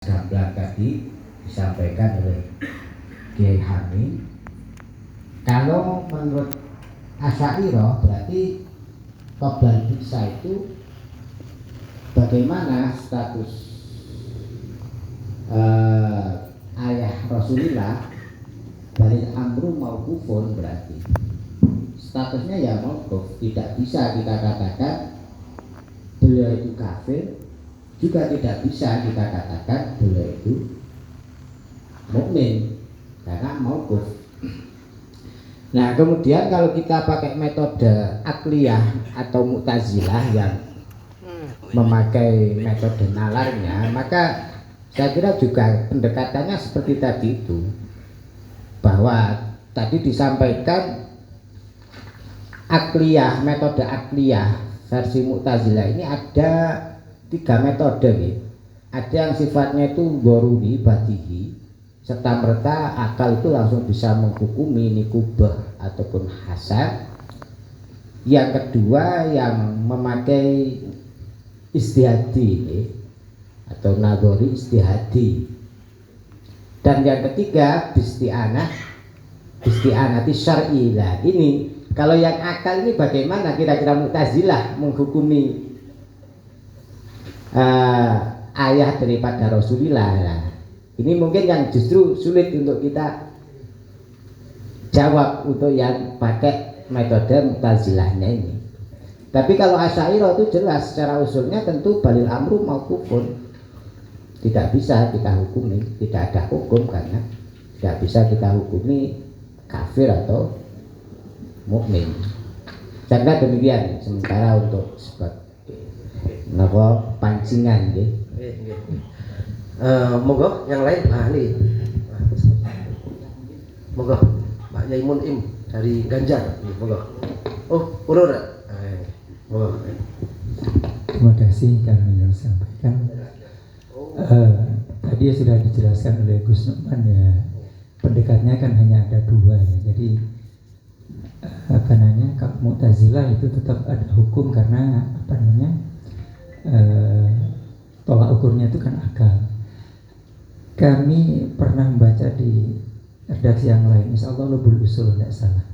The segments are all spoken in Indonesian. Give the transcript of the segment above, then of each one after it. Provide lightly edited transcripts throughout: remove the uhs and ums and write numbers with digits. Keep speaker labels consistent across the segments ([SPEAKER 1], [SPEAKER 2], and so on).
[SPEAKER 1] gamblang tadi disampaikan oleh Kiai Hamid. Kalau menurut Asy'ariyah berarti qoblal bi'tsah itu bagaimana status ayah Rasulullah dari amru mauqufun, berarti statusnya ya mauquf, tidak bisa kita katakan beliau itu kafir, juga tidak bisa kita katakan beliau itu mukmin karena mauquf. Nah, kemudian kalau kita pakai metode akliyah atau mu'tazilah yang memakai metode nalarnya, maka saya kira juga pendekatannya seperti tadi itu, bahwa tadi disampaikan akliyah, metode akliyah versi mu'tazilah ini ada 3 metode gitu. Ada yang sifatnya itu goruri batihi, serta merta akal itu langsung bisa menghukumi ini kubah ataupun hasan. Yang kedua yang memakai istihadi atau nagori istihadi. Dan yang ketiga isti'anati syar'i. Nah, ini kalau yang akal ini bagaimana kira-kira Mu'tazilah menghukumi ayah daripada Rasulullah. Nah, ini mungkin yang justru sulit untuk kita jawab untuk yang pakai metode Mu'tazilahnya ini. Tapi kalau Asy'ariyah itu jelas secara usulnya tentu balil amru mauqufun, tidak bisa kita hukumi, tidak ada hukum karena tidak bisa kita hukumi kafir atau mukmin. Saya kira demikian sementara untuk napa pancingan nggih.
[SPEAKER 2] Monggo yang lain. Nih. Monggo Pak Yai Mun'im dari Ganjar. Monggo. Oh, urur. Monggo.
[SPEAKER 3] Terima kasih kami yang sampaikan. Tadi sudah dijelaskan oleh Gus Nukman ya, pendekatnya kan hanya ada 2 ya. Jadi kalau Mu'tazilah itu tetap ada hukum karena tolak ukurnya itu kan akal. Kami pernah membaca di redaksi yang lain, insya Allah Lubul Usul tidak salah.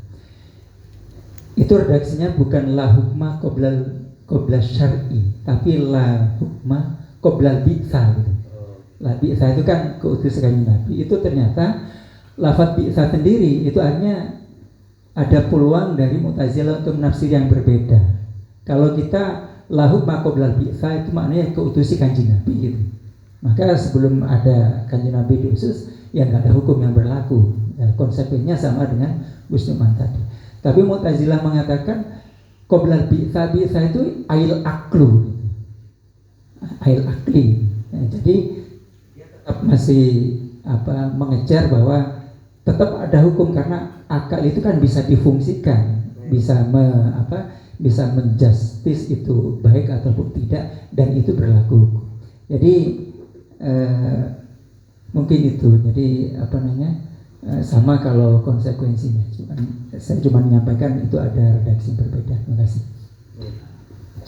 [SPEAKER 3] Itu redaksinya bukan la hukma qoblal syar'i, tapi la hukma qoblal bi'tsah gitu. La bi'tsah itu kan keutusan Nabi. Itu ternyata lafaz bi'tsah sendiri itu hanya ada peluang dari Mu'tazilah untuk menafsir yang berbeda. Kalau kita la hukma qoblal bi'tsah itu maknanya keutusan Kanjeng Nabi gitu. Maka sebelum ada Kanjeng Nabi diutus ya nggak ada hukum yang berlaku. Ya, konsepnya sama dengan Gus Numan tadi. Tapi Mu'tazilah mengatakan qoblal bi'tsah itu ail aklu, ail akli. Ya, jadi tetap masih mengejar bahwa tetap ada hukum karena akal itu kan bisa difungsikan, bisa bisa menjustis itu baik ataupun tidak, dan itu berlaku. Jadi mungkin itu. Jadi sama kalau konsekuensinya. Saya cuma menyampaikan itu ada redaksi yang berbeda. Terima kasih.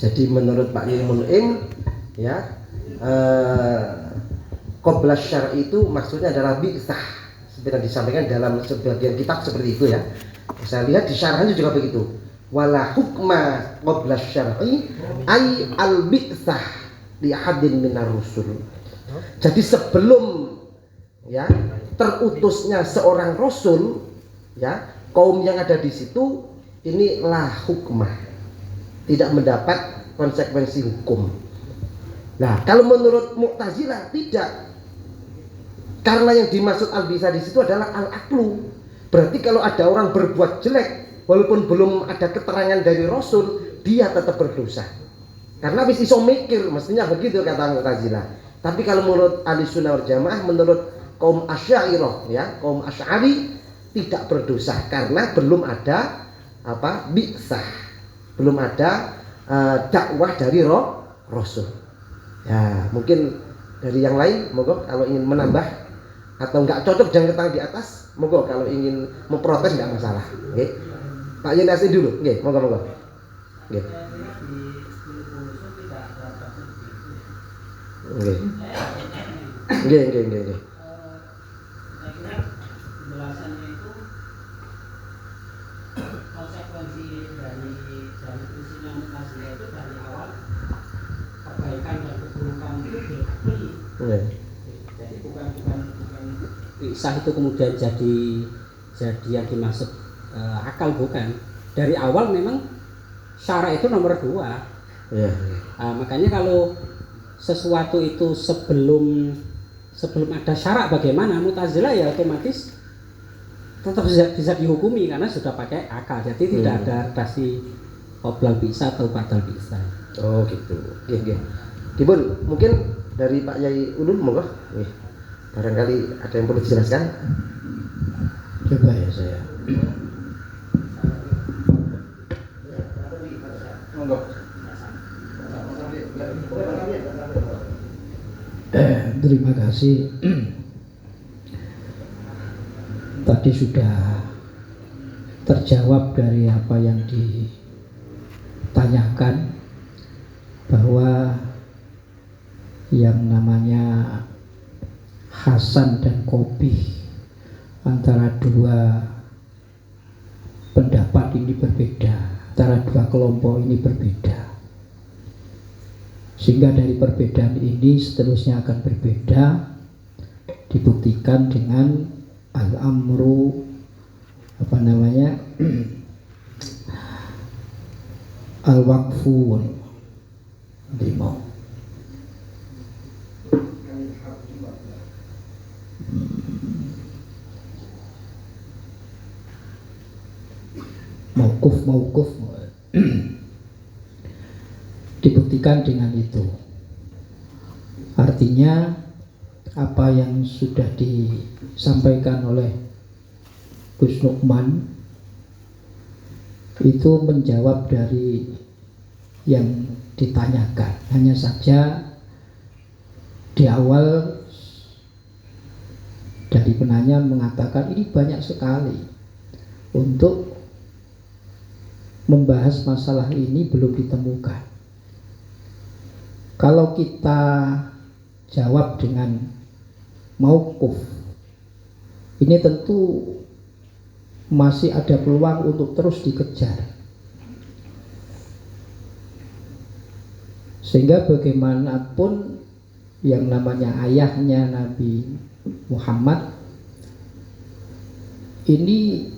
[SPEAKER 2] Jadi menurut Pak Yai Mun'im ya, qoblal syar'i itu maksudnya adalah bi'tsah, seperti yang disampaikan dalam sebagian kitab seperti itu ya. Saya lihat di syarahnya juga begitu. Wala hukma qoblal syar'i ay al bi'tsah li ahadin minar rusul. Jadi sebelum ya terutusnya seorang rasul ya, kaum yang ada di situ ini la hukmah, tidak mendapat konsekuensi hukum. Nah, kalau menurut Mu'tazilah tidak. Karena yang dimaksud al-bisa di situ adalah al-aklu. Berarti kalau ada orang berbuat jelek walaupun belum ada keterangan dari Rasul, dia tetap berdosa. Karena wis iso mikir, mestinya begitu kata Mu'tazilah. Tapi kalau menurut Ahlussunnah wal Jamaah, menurut kaum Asy'ariyah ya, kaum Asy'ari tidak berdosa karena belum ada bi'tsah. Belum ada dakwah dari Rasul. Ya, mungkin dari yang lain, monggo kalau ingin menambah atau nggak cocok jangan ketang di atas, monggo kalau ingin memprotes nggak masalah. Nggih. Pak Yenasi dulu, nggih, monggo. Nggih. Nggih. Nggih.
[SPEAKER 4] Saya kira penjelasannya itu konsekuensi dari usulnya Mu'tazilah itu dari awal kebaikan dan keburukan itu diakui.
[SPEAKER 2] Nggih.
[SPEAKER 4] Jadi bukan pisah itu kemudian jadi yang dimaksud akal, bukan. Dari awal memang syara itu nomor 2.
[SPEAKER 2] Iya.
[SPEAKER 4] Makanya kalau sesuatu itu sebelum ada syarak bagaimana, Mu'tazilah ya otomatis tetap bisa dihukumi karena sudah pakai akal. Jadi tidak ada redaksi qoblal bisa atau ba'dal bisa.
[SPEAKER 2] Oh gitu. Nggih. Dipun mungkin dari Pak Yai Ulum monggo. Nggih. Barangkali ada yang perlu dijelaskan.
[SPEAKER 1] Coba ya saya. Terima kasih. Tadi sudah terjawab dari apa yang ditanyakan, bahwa yang namanya Hasan dan Qobih antara dua pendapat ini berbeda, antara dua kelompok ini berbeda, sehingga dari perbedaan ini seterusnya akan berbeda, dibuktikan dengan al-amru al-waqfu lima. Mauquf dibuktikan dengan itu. Artinya apa yang sudah disampaikan oleh Gus Nukman itu menjawab dari yang ditanyakan. Hanya saja di awal dari penanya mengatakan ini banyak sekali, untuk membahas masalah ini belum ditemukan. Kalau kita jawab dengan mauquf, ini tentu masih ada peluang untuk terus dikejar. Sehingga bagaimanapun yang namanya ayahnya Nabi Muhammad ini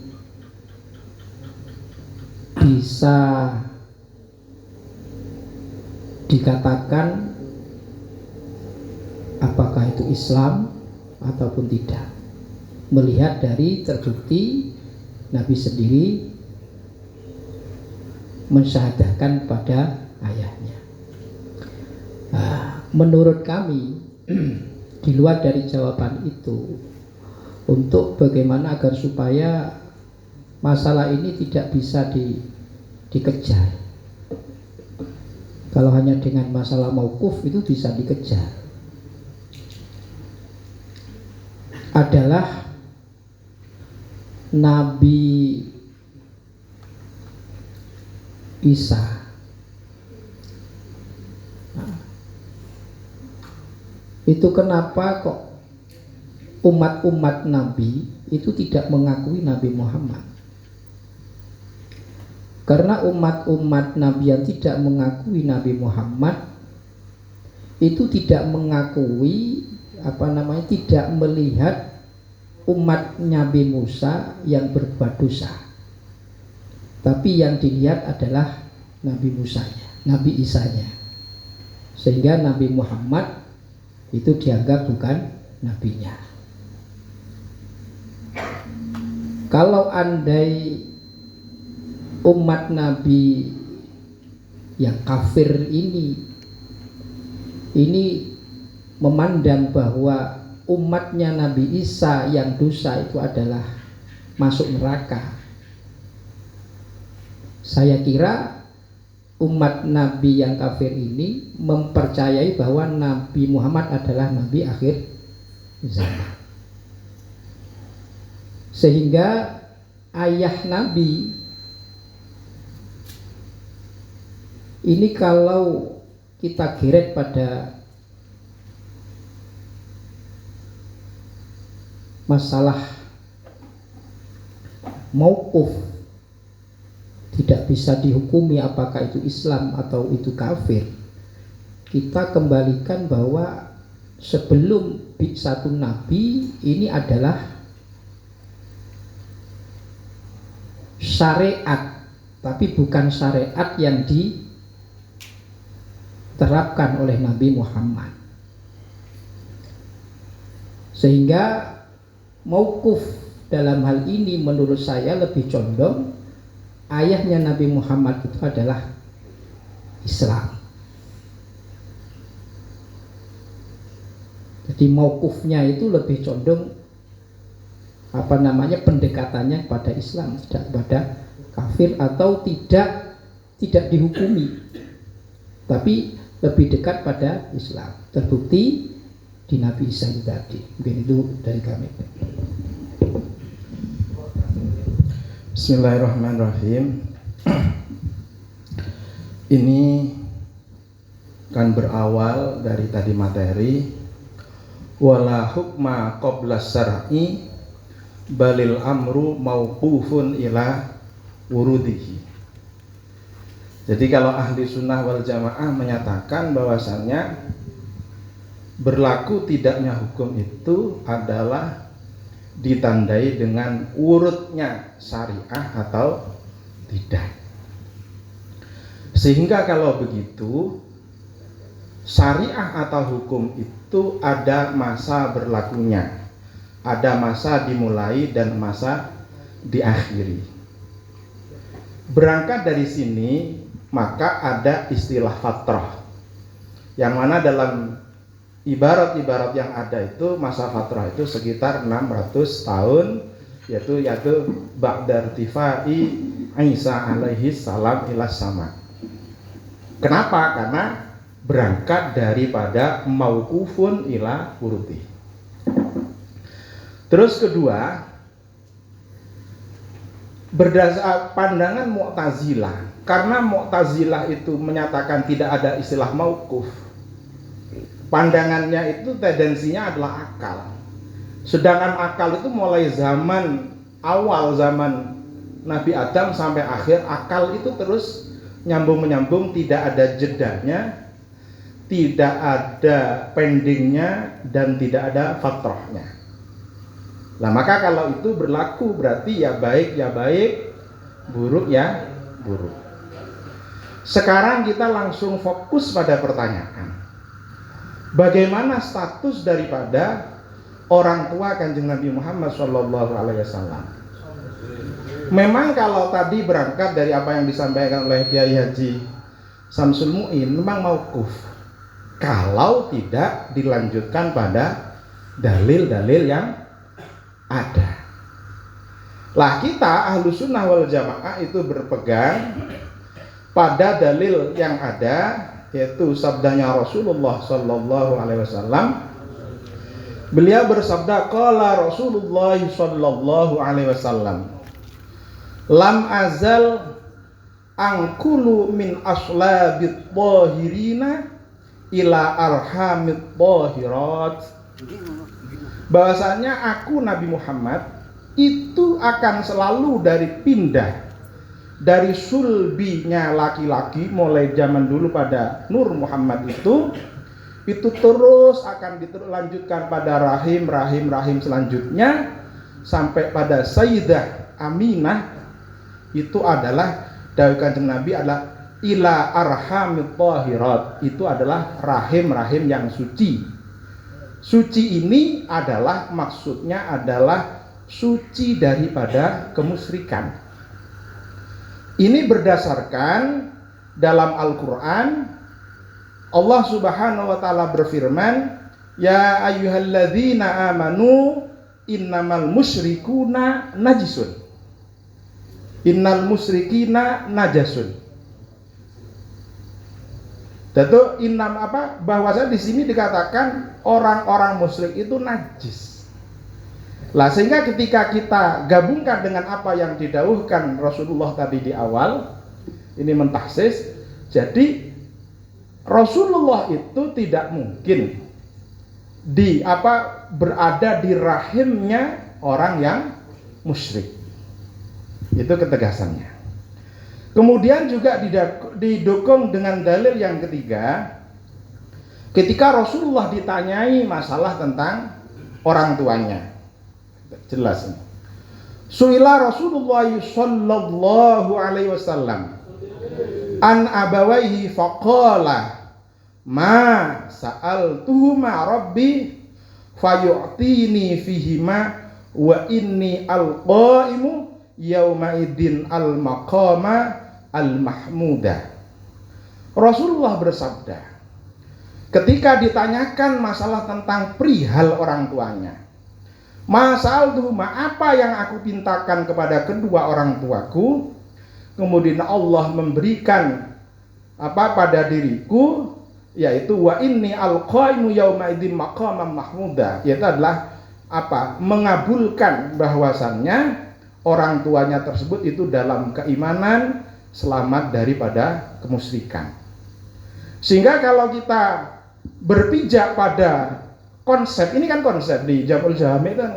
[SPEAKER 1] bisa dikatakan apakah itu Islam ataupun tidak, melihat dari terbukti Nabi sendiri mensyahadahkan pada ayahnya. Menurut kami di luar dari jawaban itu, untuk bagaimana agar supaya masalah ini tidak bisa dikejar. Kalau hanya dengan masalah mauquf itu bisa dikejar, adalah Nabi Isa. Itu kenapa kok umat-umat Nabi itu tidak mengakui Nabi Muhammad? Karena umat-umat Nabi yang tidak mengakui Nabi Muhammad itu tidak mengakui tidak melihat umat Nabi Musa yang berbuat dosa, tapi yang dilihat adalah Nabi Musanya, Nabi Isanya, sehingga Nabi Muhammad itu dianggap bukan nabinya. Kalau andai umat Nabi yang kafir ini memandang bahwa umatnya Nabi Isa yang dosa itu adalah masuk neraka, saya kira umat Nabi yang kafir ini mempercayai bahwa Nabi Muhammad adalah Nabi akhir zaman. Sehingga ayah Nabi ini kalau kita geret pada
[SPEAKER 5] masalah mauquf tidak bisa dihukumi apakah itu Islam atau itu kafir, kita kembalikan bahwa sebelum bi'tsatun nabi ini adalah syariat, tapi bukan syariat yang diterapkan oleh Nabi Muhammad. Sehingga mauquf dalam hal ini menurut saya lebih condong ayahnya Nabi Muhammad itu adalah Islam. Jadi mauqufnya itu lebih condong pendekatannya kepada Islam, tidak kepada kafir atau tidak dihukumi, tapi lebih dekat pada Islam. Terbukti di Nabi Isa itu tadi. Mungkin itu dari kami.
[SPEAKER 6] Bismillahirrahmanirrahim. Ini kan berawal dari tadi materi wala hukma qabla syar'i balil amru mauqufun ila wurudihi. Jadi kalau ahli sunnah wal jamaah menyatakan bahwasannya berlaku tidaknya hukum itu adalah ditandai dengan urutnya syariah atau tidak. Sehingga kalau begitu syariah atau hukum itu ada masa berlakunya, ada masa dimulai dan masa diakhiri. Berangkat dari sini maka ada istilah fatrah, yang mana dalam ibarat-ibarat yang ada itu masa fatrah itu sekitar 600 tahun, yaitu ba'da irtifai Isa alaihi salam ila sama. Kenapa? Karena berangkat daripada mauqufun ila wuruti. Terus kedua, berdasar pandangan Mu'tazilah, karena Mu'tazilah itu menyatakan tidak ada istilah mauquf. Pandangannya itu tendensinya adalah akal. Sedangkan akal itu mulai zaman awal zaman Nabi Adam sampai akhir, akal itu terus nyambung-menyambung, tidak ada jedanya, tidak ada pendingnya, dan tidak ada fatrahnya. Nah maka kalau itu berlaku berarti ya baik, buruk ya buruk. Sekarang kita langsung fokus pada pertanyaan, bagaimana status daripada orang tua Kanjeng Nabi Muhammad SAW? Memang kalau tadi berangkat dari apa yang disampaikan oleh Kiai Haji Samsul Mu'in, memang mauquf kalau tidak dilanjutkan pada dalil-dalil yang ada. Lah kita ahlu sunnah wal jamaah itu berpegang pada dalil yang ada, yaitu sabdanya Rasulullah Sallallahu Alaihi Wasallam. Beliau bersabda, qala Rasulullah Sallallahu Alaihi Wasallam, lam azal angkulu min aslabit tahirina ila arhamit tahirat. Bahwasanya aku Nabi Muhammad itu akan selalu pindah dari sulbinya laki-laki mulai zaman dulu pada Nur Muhammad itu terus akan dilanjutkan pada rahim selanjutnya sampai pada Sayyidah Aminah. Itu adalah dawuh Kanjeng Nabi adalah ila arhamit tahirat, itu adalah rahim yang suci. Suci ini adalah maksudnya adalah suci daripada kemusyrikan. Ini berdasarkan dalam Al-Quran, Allah Subhanahu wa ta'ala berfirman, ya ayyuhalladzina amanu innamal musyrikuna najisun. Innal musyrikina najasun. Tentu bahwasanya di sini dikatakan orang-orang musyrik itu najis. Lah sehingga ketika kita gabungkan dengan apa yang didhawuhkan Rasulullah tadi di awal, ini mentahsis, jadi Rasulullah itu tidak mungkin berada di rahimnya orang yang musyrik. Itu ketegasannya. Kemudian juga didukung dengan dalil yang ketiga, ketika Rasulullah ditanyai masalah tentang orang tuanya. Jelas ini. Suila Rasulullah sallallahu alaihi wasallam an abawaihi faqala ma sa'altuhuma rabbi fayu'tini fihima wa inni alqaimu yauma idin al-maqama al-mahmuda. Rasulullah bersabda, ketika ditanyakan masalah tentang perihal orang tuanya, masalahuma, apa yang aku pintakan kepada kedua orang tuaku, kemudian Allah memberikan apa pada diriku, yaitu wa inni alqaimu yauma idin maqaman mahmuda, yaitu adalah apa? Mengabulkan bahwasannya orang tuanya tersebut itu dalam keimanan, selamat daripada kemusyrikan. Sehingga kalau kita berpijak pada konsep, ini kan konsep di Jamul Jami itu kan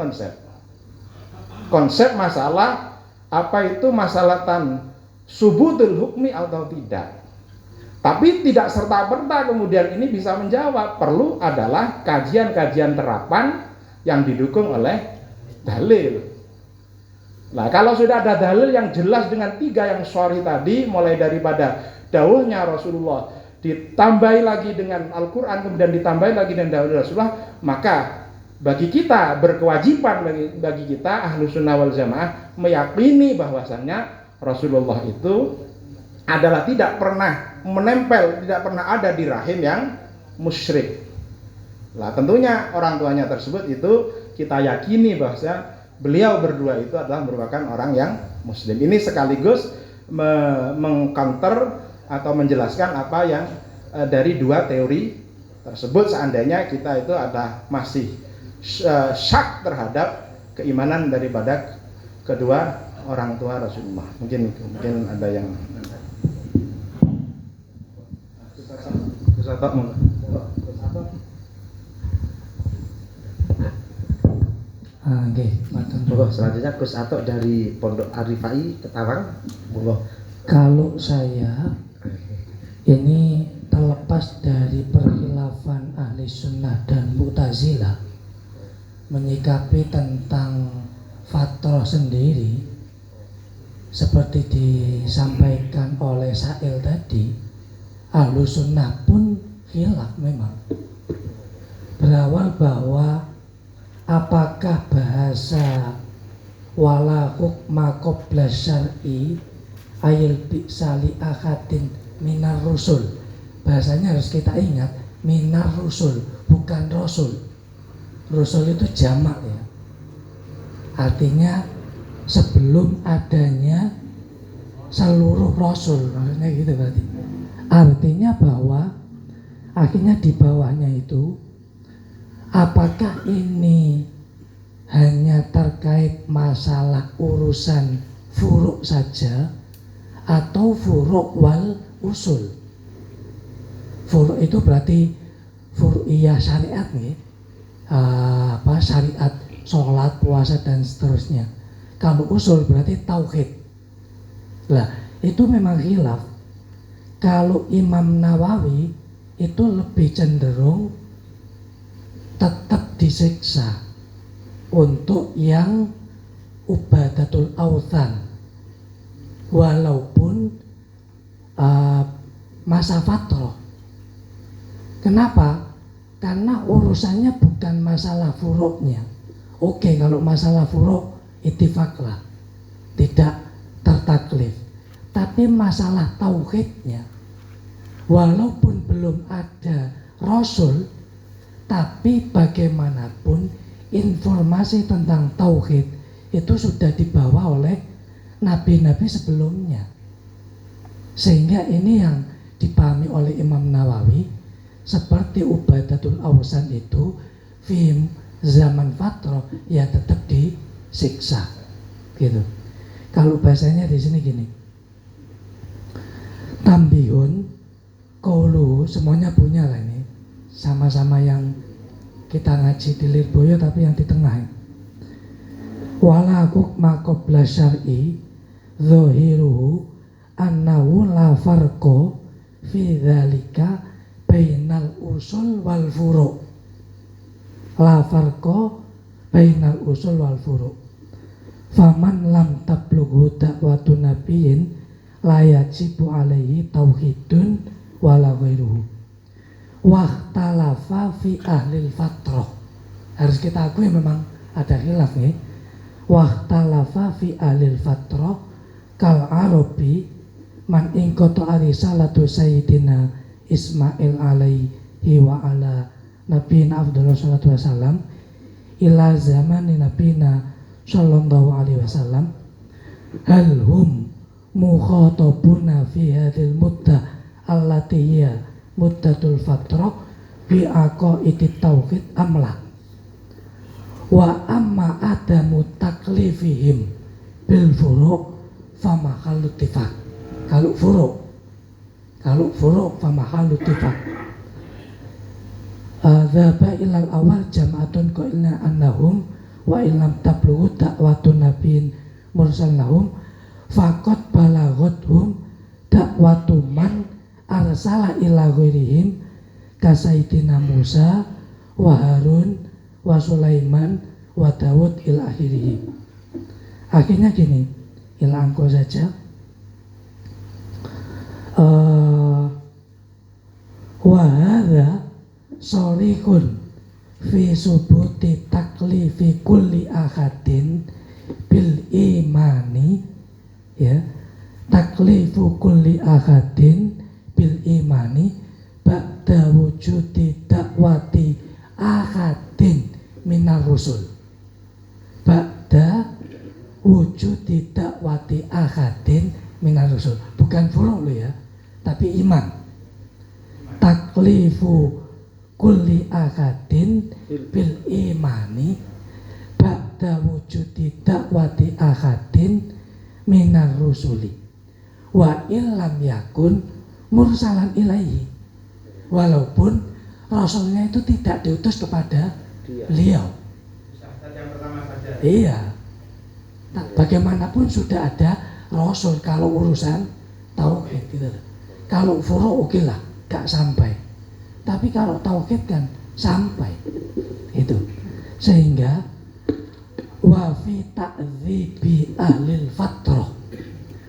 [SPEAKER 6] konsep masalah apa itu masalah subutul hukmi atau tidak. Tapi tidak serta-merta kemudian ini bisa menjawab, perlu adalah kajian-kajian terapan yang didukung oleh dalil. Nah, kalau sudah ada dalil yang jelas dengan tiga yang sorry tadi, mulai daripada dawuhnya Rasulullah, ditambahi lagi dengan Al-Quran, kemudian ditambahi lagi dengan dawuh Rasulullah, maka bagi kita berkewajiban, bagi kita Ahlus Sunnah wal Jamaah meyakini bahwasannya Rasulullah itu adalah tidak pernah menempel, tidak pernah ada di rahim yang musyrik. Nah, tentunya orang tuanya tersebut itu kita yakini bahwa beliau berdua itu adalah merupakan orang yang muslim. Ini sekaligus mengcounter atau menjelaskan apa yang dari dua teori tersebut, seandainya kita itu ada masih syak terhadap keimanan daripada kedua orang tua Rasulullah. Mungkin ada yang
[SPEAKER 3] Oke,
[SPEAKER 2] selanjutnya Gus Atok dari Pondok Arifai Ketawang.
[SPEAKER 5] Kalau saya ini terlepas dari perkhilafan ahli sunnah dan mu'tazilah menyikapi tentang fatrah sendiri, seperti disampaikan oleh Sa'il tadi, ahlu sunnah pun khilaf memang. Berawal bahwa apakah bahasa wala hukma qabla syar'i ayil bi'sali akhatin minar rusul, bahasanya harus kita ingat minar rusul, bukan rasul. Rasul itu jamak ya, artinya sebelum adanya seluruh rasul, maksudnya gitu berarti. Artinya bahwa akhirnya di bawahnya itu, apakah ini hanya terkait masalah urusan furuk saja atau furuk wal usul? Furuk itu berarti furu'iyah syariat nih, syariat, sholat, puasa dan seterusnya. Kalau usul berarti tauhid. Lah, itu memang khilaf. Kalau Imam Nawawi itu lebih cenderung tetap disiksa untuk yang ubadatul authan, walaupun masa fatrah. Kenapa? Karena urusannya bukan masalah furuknya. Oke, kalau masalah furuk ittifaqlah, tidak tertaklif. Tapi masalah tauhidnya, walaupun belum ada rasul, tapi bagaimanapun informasi tentang tauhid itu sudah dibawa oleh nabi-nabi sebelumnya. Sehingga ini yang dipahami oleh Imam Nawawi, seperti ubadatul awsan itu film zaman fatrah ya tetap disiksa gitu. Kalau bahasanya di sini gini, tambihun, kaulu, semuanya punya lah ini, sama-sama yang
[SPEAKER 7] kita ngaji di Lirboyo tapi yang di tengah. Wala hukma qabla syar'i zahiruhu annahu la farqa fi dzalika bainal usul wal furu'. La farqa bainal usul wal furu'. Faman lam tablughu da'watun nabiyyin la yajibu alaihi tauhidun wala ghairuhu. Wahtalafa fi ahlil fatrah. Harus kita akui memang ada khilaf nih. Wahtalafa fi ahlil fatrah kal arabi man ingkoto arisalatu sayyidina Ismail alaihi wa ala nabiyina afdhalus salatu wassalam ila zamani nabiyina sallallahu alaihi wasallam hal hum mukhatabuna fi hadhil muddah allati hiya muddatul fatrah bi aqaidit tauhid amla wa amma adamu taklifihim bil furu' fama khalu tifaq. Kalau furu' fama khalu tifaq. Dzaba ilal awal jama'atun qailna annahum wa illam tablughu da'watun nabiyyin mursal lahum faqad balaghathum da'watu man arsala ila ghairihim ka sayyidina Musa wa Harun wa Sulaiman wa Daud ila akhirih. Akhirnya gini, ila angko saja. Wa hadza sharihun fi subuti taklifi kulli ahadin bil imani, ya, taklifu kulli ahadin bil imani ba'da wujudi dakwati ahadin minar rusul. Ba'da wujudi dakwati ahadin minar rusul. Bukan furu' ya, tapi iman. Taklifu kulli ahadin bil imani ba'da wujudi dakwati ahadin minar rusuli wa illam yakun mursalan ilaihi. Walaupun rasulnya itu tidak diutus kepada beliau. Iya. Nah, bagaimanapun sudah ada rasul kalau urusan tauhid gitu. Kalau furu' oke lah, gak sampai. Tapi kalau tauhid kan sampai. Itu. Sehingga wa fi ta'dzibi ahlil fatrah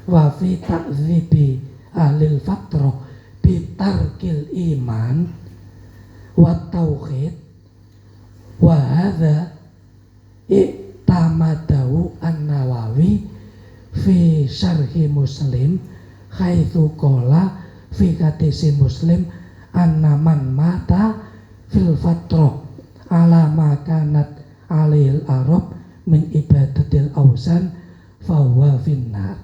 [SPEAKER 7] wa fi ta'dzibi ahlil fatrah bitarkil iman wa tauhid wa hadza i'tamadahu an-Nawawi fi syarhi Muslim haitsu qala fi hadisi Muslim anna man mata fil fatrah ala ma kanat alil arab min ibadatil ausan fahuwa finnar.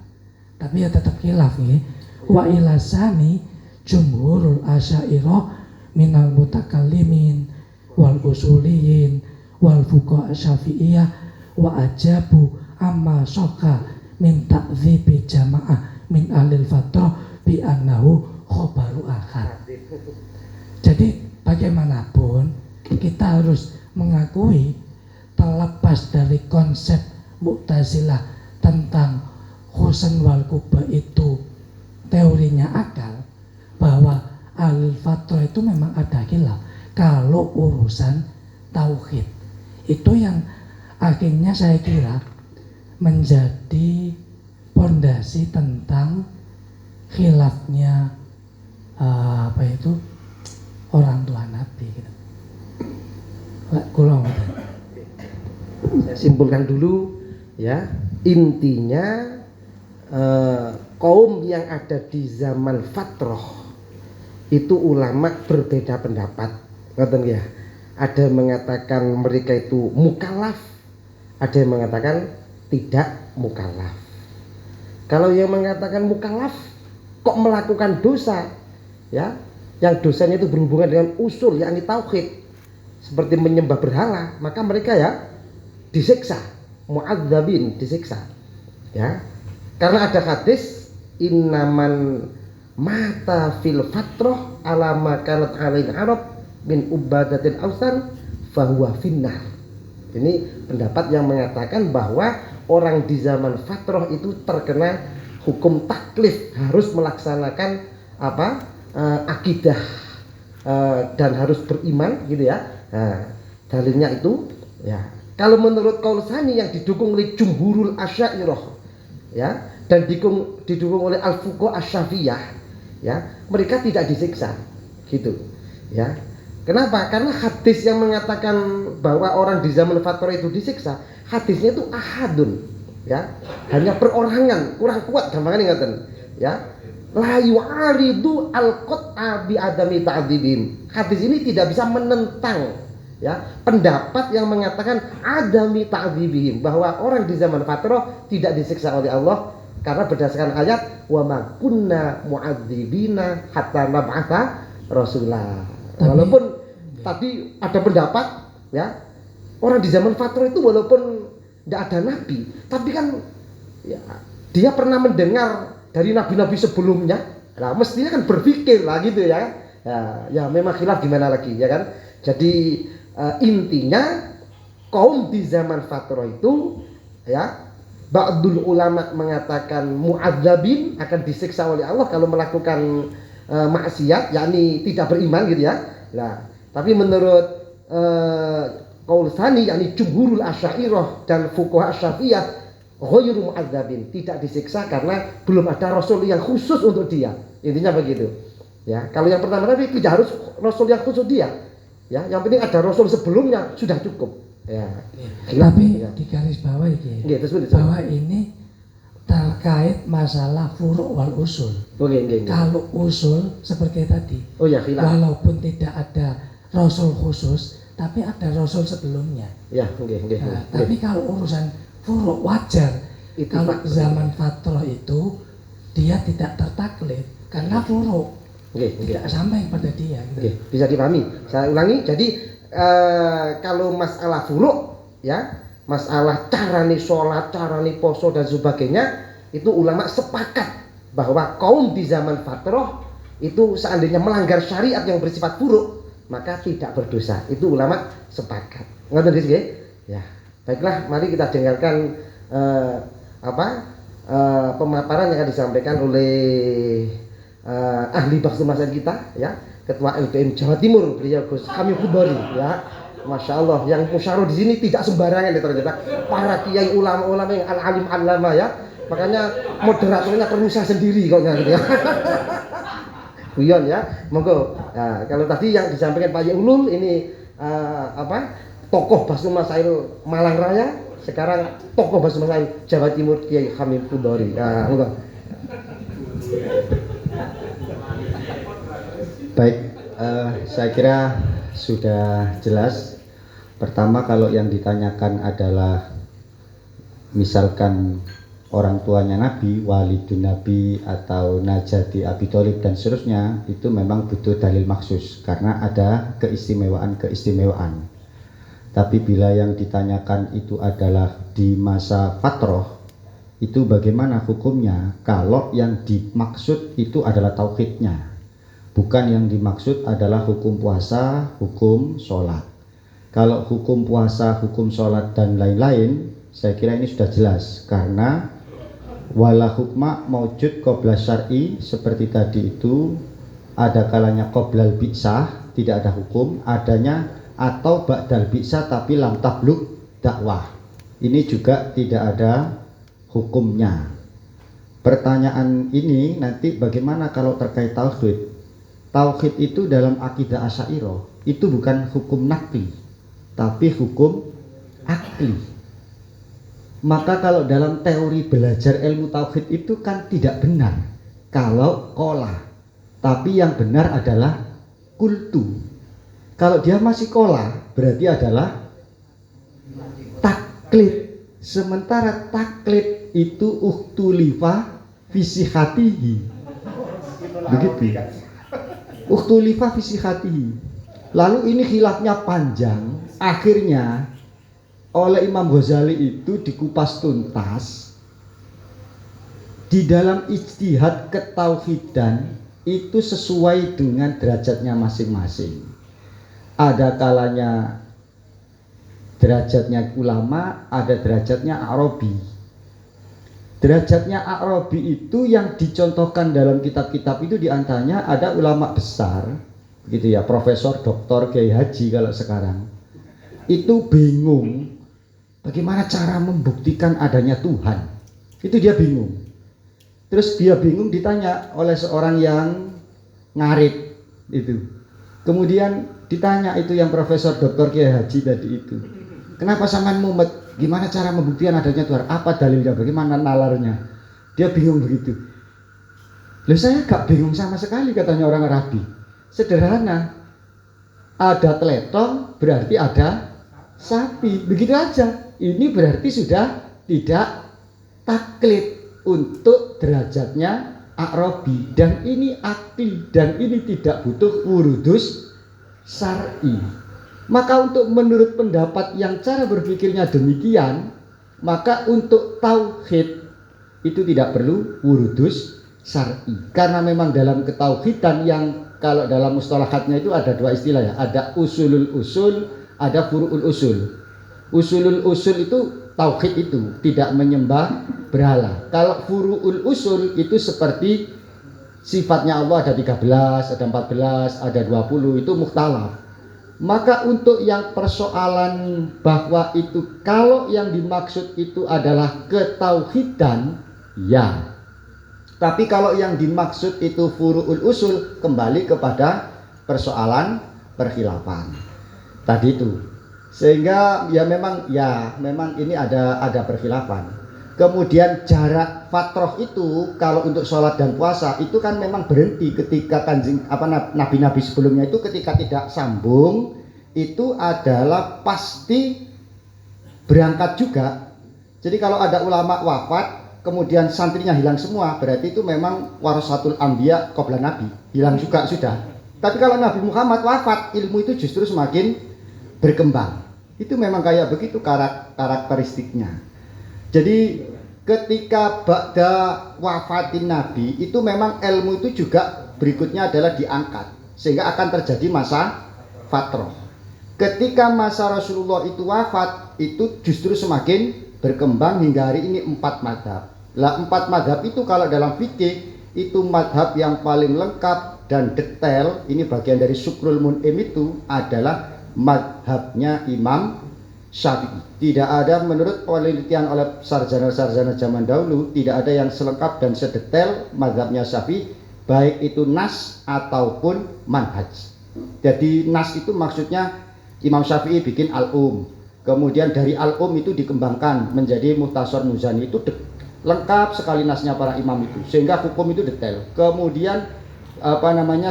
[SPEAKER 7] Tapi ya tetap khilaf nih. Wa ilasani jumhurul asyairah minal mutakallimin wal usuliyin wal fuqaha syafi'iyah wa ajabu amma sokha min ta'dzibi jamaah min alil fatrah bi annahu khobaru akhar. Jadi bagaimanapun kita harus mengakui terlepas dari konsep Mu'tazilah tentang Husn wal Quba itu teorinya akal, bahwa al-fatrah itu memang ada khilaf kalau urusan tauhid. Itu yang akhirnya saya kira menjadi pondasi tentang khilafnya orang tua Nabi gitu.
[SPEAKER 2] Saya simpulkan dulu ya, intinya kaum yang ada di zaman fatrah itu ulama berbeda pendapat, ngoten ya. Ada yang mengatakan mereka itu mukallaf, ada yang mengatakan tidak mukallaf. Kalau yang mengatakan mukallaf kok melakukan dosa, ya, yang dosanya itu berhubungan dengan usul yakni tauhid, seperti menyembah berhala, maka mereka ya disiksa, mu'adzabin, disiksa, ya. Karena ada hadis innaman mata fil fatrah ala ma kanat alaihi arab min ubadatil ausan fahuwa finnar. Ini pendapat yang mengatakan bahwa orang di zaman fatrah itu terkena hukum taklif, harus melaksanakan akidah dan harus beriman gitu ya. Nah, dalilnya itu ya. Kalau menurut qaul tsani yang didukung oleh jumhurul asy'ariyah ya, dan didukung oleh al-fuqaha asy-syafi'iyah ya, mereka tidak disiksa gitu ya. Kenapa? Karena hadis yang mengatakan bahwa orang di zaman fatrah itu disiksa, hadisnya itu ahadun ya, hanya perorangan, kurang kuat gampangnya ngaten ya. La yu'aridu al-qat'a bi adami ta'dzibin. Hadis ini tidak bisa menentang ya pendapat yang mengatakan adami ta'dzibihim, bahwa orang di zaman fatrah tidak disiksa oleh Allah karena berdasarkan ayat wa ma kunna mu'adzibina hatta nab'atha rasulah. Walaupun tadi ada pendapat ya, orang di zaman fatrah itu walaupun tidak ada nabi, tapi kan ya, dia pernah mendengar dari nabi-nabi sebelumnya. Nah, mestinya kan berpikir lah gitu ya. Ya memang khilaf gimana lagi ya kan. Jadi intinya kaum di zaman fatrah itu ya, ba'dul ulama mengatakan mu'adzabin, akan disiksa oleh Allah kalau melakukan maksiat, yakni tidak beriman gitu ya. Nah, tapi menurut qaul tsani yakni jumhurul asy'ariyah dan fuqaha asy-syafi'iyah ghairu mu'adzabin, tidak disiksa karena belum ada rasul yang khusus untuk dia. Intinya begitu. Ya, kalau yang pertama tadi tidak harus rasul yang khusus dia. Ya, yang penting ada rasul sebelumnya sudah cukup. Ya.
[SPEAKER 7] Tapi
[SPEAKER 2] ya.
[SPEAKER 7] di garis bawah ini
[SPEAKER 2] Nggih,
[SPEAKER 7] bahwa ini terkait masalah furu' wal usul.
[SPEAKER 2] Nggih.
[SPEAKER 7] Kalau usul seperti tadi,
[SPEAKER 2] Oh ya, khilaf.
[SPEAKER 7] walaupun tidak ada rasul khusus, tapi ada rasul sebelumnya.
[SPEAKER 2] Ya, nggih.
[SPEAKER 7] Nah, tapi kalau urusan furu' wajar,
[SPEAKER 2] Itu
[SPEAKER 7] kalau
[SPEAKER 2] Pak.
[SPEAKER 7] zaman fatrah itu dia tidak tertaklif karena furu'
[SPEAKER 2] Nggih.
[SPEAKER 7] tidak sampai pada dia. Gitu.
[SPEAKER 2] Oke, bisa dipahami. Saya ulangi. Jadi kalau masalah furu' ya, masalah carane sholat, carane poso dan sebagainya, itu ulama sepakat bahwa kaum di zaman fatrah itu seandainya melanggar syariat yang bersifat furu', maka tidak berdosa. Itu ulama sepakat. Ngoten nggih? Ya. Baiklah, mari kita dengarkan pemaparan yang akan disampaikan oleh ahli bahasa masyarakat kita ya, Ketua LPM Jawa Timur, beliau Gus Hamim Khudori ya. Masya Allah, yang musyawarah di sini tidak sembarangan ya ternyata, para kiai ulama-ulama yang al-alim alama ya. Makanya moderatornya perlu saya sendiri kok gitu ya. Guyon ya, monggo. Nah, kalau tadi yang disampaikan Pak Ulul ini tokoh Basnu Masail Malang Raya, sekarang tokoh Basnu Masail Jawa Timur Kiai Hamim Khudori. Nah, monggo.
[SPEAKER 3] Baik, saya kira sudah jelas. Pertama, kalau yang ditanyakan adalah misalkan orang tuanya Nabi, walidun Nabi atau najati Abi Thalib dan seterusnya, itu memang butuh dalil maksus karena ada keistimewaan. Tapi bila yang ditanyakan itu adalah di masa fatrah, itu bagaimana hukumnya kalau yang dimaksud itu adalah tauhidnya, bukan yang dimaksud adalah hukum puasa, hukum sholat. Kalau hukum puasa, hukum sholat dan lain-lain, saya kira ini sudah jelas karena wala hukma maujud qabla syar'i, seperti tadi itu ada kalanya qoblal bi'sah tidak ada hukum, adanya atau ba'dal bi'sah tapi lam tablugh dakwah, ini juga tidak ada hukumnya. Pertanyaan ini nanti bagaimana kalau terkait tauhid? Tauhid itu dalam akidah Asy'ariyah itu bukan hukum nakli tapi hukum akli. Maka kalau dalam teori belajar ilmu tauhid itu kan tidak benar kalau kola, tapi yang benar adalah kultu. Kalau dia masih kola berarti adalah taklid. Sementara taklid itu uhtulifa fisihatihi, begitu. Uhtulifa fisihatihi. Lalu ini khilafnya panjang, akhirnya oleh Imam Ghazali itu dikupas tuntas. Di dalam ijtihad ketauhidan itu sesuai dengan derajatnya masing-masing. Ada kalanya
[SPEAKER 1] derajatnya ulama, ada derajatnya Arabi. Derajatnya Arabi itu yang dicontohkan dalam kitab-kitab itu diantaranya ada ulama besar, gitu ya, profesor, doktor, kiai haji kalau sekarang. Itu bingung bagaimana cara membuktikan adanya Tuhan. Itu dia bingung. Terus dia bingung ditanya oleh seorang yang ngarit itu. Kemudian ditanya itu yang profesor, doktor, kiai haji tadi itu. Kenapa sampean mumet? Gimana cara membuktikan adanya Tuhan? Apa dalilnya? Bagaimana nalarnya? Dia bingung begitu. Loh, saya gak bingung sama sekali, katanya orang Arabi. Sederhana. Ada teletong berarti ada sapi. Begitu aja. Ini berarti sudah tidak taklid untuk derajatnya Arabi. Dan ini akli. Dan ini tidak butuh wurudus syar'i. Maka untuk menurut pendapat yang cara berpikirnya demikian, maka untuk tauhid itu tidak perlu wurudus syar'i. Karena memang dalam ketauhidan yang kalau dalam mustalahatnya itu ada dua istilah ya, ada usulul usul, ada furu'ul usul. Usulul usul itu tauhid itu tidak menyembah berhala. Kalau furu'ul usul itu seperti sifatnya Allah ada 13, ada 14, ada 20, itu mukhtalaf. Maka untuk yang persoalan bahwa itu kalau yang dimaksud itu adalah ketauhidan, ya. Tapi kalau yang dimaksud itu furu'ul usul, kembali kepada persoalan perkhilafan tadi itu. Sehingga ya memang ini ada perkhilafan. Kemudian jarak fatroh itu kalau untuk sholat dan puasa itu kan memang berhenti ketika nabi-nabi sebelumnya itu ketika tidak sambung itu adalah pasti berangkat juga. Jadi kalau ada ulama wafat kemudian santrinya hilang semua, berarti itu memang warasatul anbiya qabla nabi, hilang juga sudah. Tapi kalau Nabi Muhammad wafat, ilmu itu justru semakin berkembang. Itu memang kayak begitu karakteristiknya. Jadi ketika ba'da wafatin Nabi itu memang ilmu itu juga berikutnya adalah diangkat sehingga akan terjadi masa fatroh. Ketika masa Rasulullah itu wafat itu justru semakin berkembang hingga hari ini 4 madhab. Lah 4 madhab itu kalau dalam fikih itu madhab yang paling lengkap dan detail, ini bagian dari Syukrul Mun'im itu adalah madhabnya Imam Syafi'i. Tidak ada menurut penelitian oleh sarjana-sarjana zaman dahulu, tidak ada yang selengkap dan sedetail mazhabnya Syafi'i, baik itu nas ataupun manhaj. Jadi nas itu maksudnya Imam Syafi'i bikin al-um, kemudian dari al-um itu dikembangkan menjadi Mukhtasar Muzani, itu lengkap sekali nasnya para imam itu sehingga hukum itu detail. Kemudian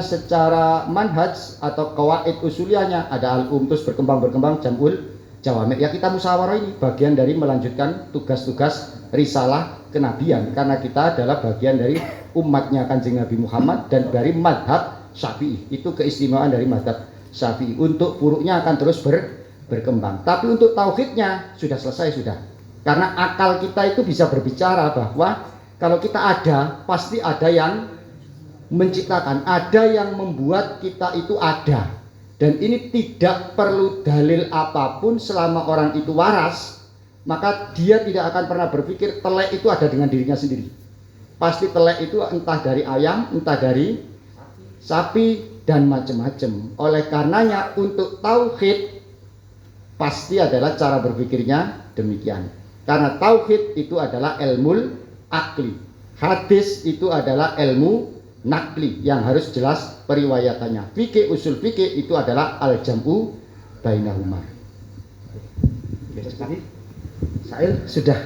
[SPEAKER 1] secara manhaj atau qawaid usuliyahnya ada al-um, terus berkembang jamul jawami. Ya kita musyawarah ini bagian dari melanjutkan tugas-tugas risalah kenabian karena kita adalah bagian dari umatnya Kanjeng Nabi Muhammad dan dari madhab Syafi'i. Itu keistimewaan dari madhab Syafi'i. Untuk furuknya akan terus berkembang. Tapi untuk tauhidnya sudah selesai sudah. Karena akal kita itu bisa berbicara bahwa kalau kita ada, pasti ada yang menciptakan, ada yang membuat kita itu ada. Dan ini tidak perlu dalil apapun selama orang itu waras, maka dia tidak akan pernah berpikir telek itu ada dengan dirinya sendiri. Pasti telek itu entah dari ayam, entah dari sapi dan macam-macam. Oleh karenanya untuk tauhid pasti adalah cara berpikirnya demikian. Karena tauhid itu adalah ilmul akli. Hadis itu adalah ilmu nakli yang harus jelas periwayatannya. Fikih usul fikih itu adalah al-jam'u bainahuma.
[SPEAKER 2] Jadi Sail sudah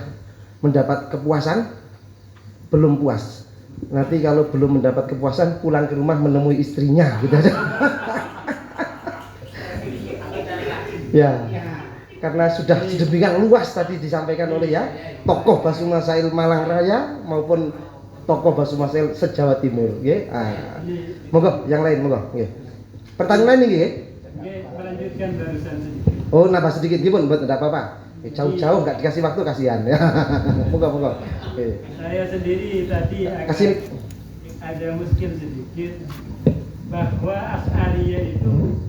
[SPEAKER 2] mendapat kepuasan, belum puas. Nanti kalau belum mendapat kepuasan pulang ke rumah menemui istrinya gitu aja. Ya, karena sudah sedemikian luas tadi disampaikan oleh ya tokoh Basuma Sail Malang Raya maupun tokoh Basuma Sail se-Jawa Timur, nggih. Monggo yang lain monggo, nggih. Pertanyaan lain nggih.
[SPEAKER 8] Melanjutkan barusan sedikit.
[SPEAKER 2] Oh, nambah sedikit gimana? Buat enggak apa-apa. Jauh-jauh enggak dikasih waktu kasihan. Monggo.
[SPEAKER 8] Saya sendiri tadi
[SPEAKER 2] Kasih
[SPEAKER 8] ada muskil sedikit bahwa Asy'ariyah itu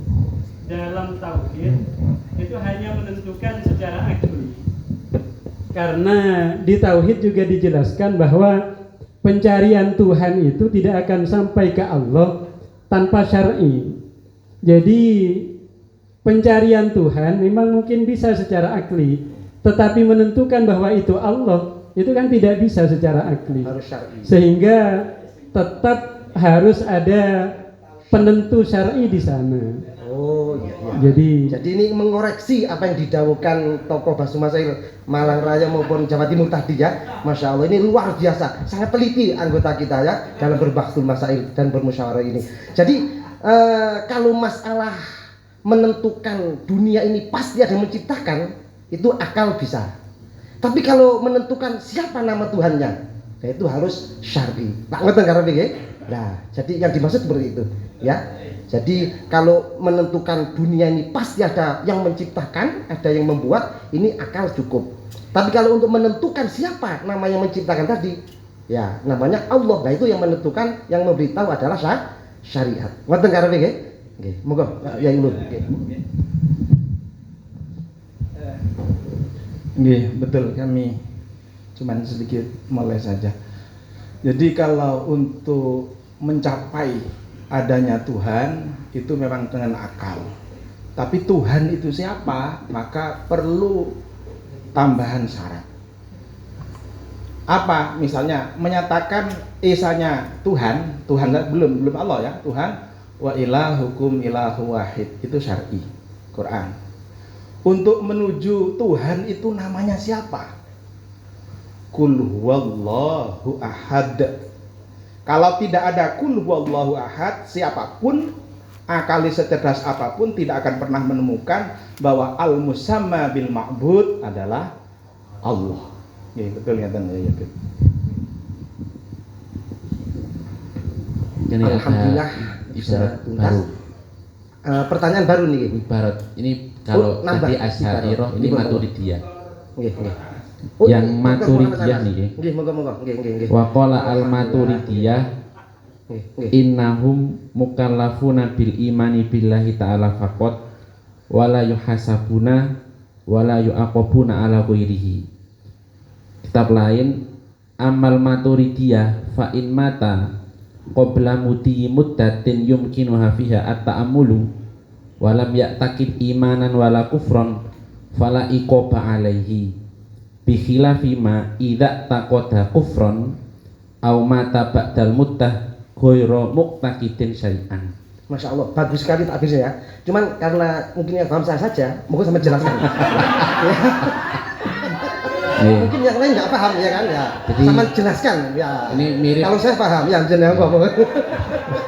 [SPEAKER 8] dalam tauhid itu hanya menentukan secara akli. Karena di tauhid juga dijelaskan bahwa pencarian Tuhan itu tidak akan sampai ke Allah tanpa syar'i. Jadi pencarian Tuhan memang mungkin bisa secara akli, tetapi menentukan bahwa itu Allah itu kan tidak bisa secara akli.
[SPEAKER 2] Harus syar'i.
[SPEAKER 8] Sehingga tetap harus ada penentu syar'i di sana.
[SPEAKER 2] Oh iya, iya. Jadi ini mengoreksi apa yang didawuhkan tokoh Basu Masail Malang Raya maupun Jawa Timur tadi ya. Masya Allah, ini luar biasa, sangat teliti anggota kita ya dalam berbahsul masail dan bermusyawarah ini. Jadi kalau masalah menentukan dunia ini pasti ada yang menciptakan, itu akal bisa. Tapi kalau menentukan siapa nama Tuhannya, ya itu harus syar'i. Tak ngerti karena begini. Nah, jadi yang dimaksud seperti itu ya. Jadi kalau menentukan dunia ini pasti ada yang menciptakan, ada yang membuat, ini akal cukup. Tapi kalau untuk menentukan siapa nama yang menciptakan tadi, ya namanya Allah. Nah itu yang menentukan, yang memberitahu adalah syariat. Ngerti karena begini? Oke, moga ya Ulun.
[SPEAKER 6] Nggih, betul, kami cuman sedikit mulai saja. Jadi kalau untuk mencapai adanya Tuhan itu memang dengan akal. Tapi Tuhan itu siapa? Maka perlu tambahan syarat. Apa? Misalnya menyatakan esanya Tuhan belum Allah ya, Tuhan wa ilahukum ilahu wahid, itu syar'i Quran. Untuk menuju Tuhan itu namanya siapa? Qul huwallahu ahad. Kalau tidak ada qul huwallahu ahad, siapapun akali secerdas apapun tidak akan pernah menemukan bahwa al-musamma bil ma'bud adalah Allah. Ya, betul ya, ya.
[SPEAKER 2] Alhamdulillah bisa tuntas. Pertanyaan baru nih.
[SPEAKER 1] Ibarat ini kalau tadi Asy'ariyah ini Maturidiyah.
[SPEAKER 2] Nggih, nggih.
[SPEAKER 1] Yang Maturidiyah nih.
[SPEAKER 2] Nggih, moga-moga. Nggih.
[SPEAKER 1] Wa qala al Maturidiyah innahum mukallafuna bil imani billahi ta'ala faqat wala yuhasabuna wala yu'aqabuna ala ghairihi. Kitab lain amal Maturidiyah fa in mata qabla muti muddatin yumkinuha fiha at-ta'ammulu walam ya'taqid imanan wala kufran fala iqaba alaihi bi khilafi ma idza taqada kufran aw mata ba'dal muddah ghairu muqtaqidin syari'an.
[SPEAKER 2] Masya Allah, bagus sekali takbirnya ya. Cuman karena mungkin yang paham saya saja, mungkin sama jelaskan. Mungkin yang lain nggak paham ya kan ya. Jadi, sama jelaskan ya.
[SPEAKER 1] Ini mirip.
[SPEAKER 2] Kalau saya paham, yang jenengan ngomong.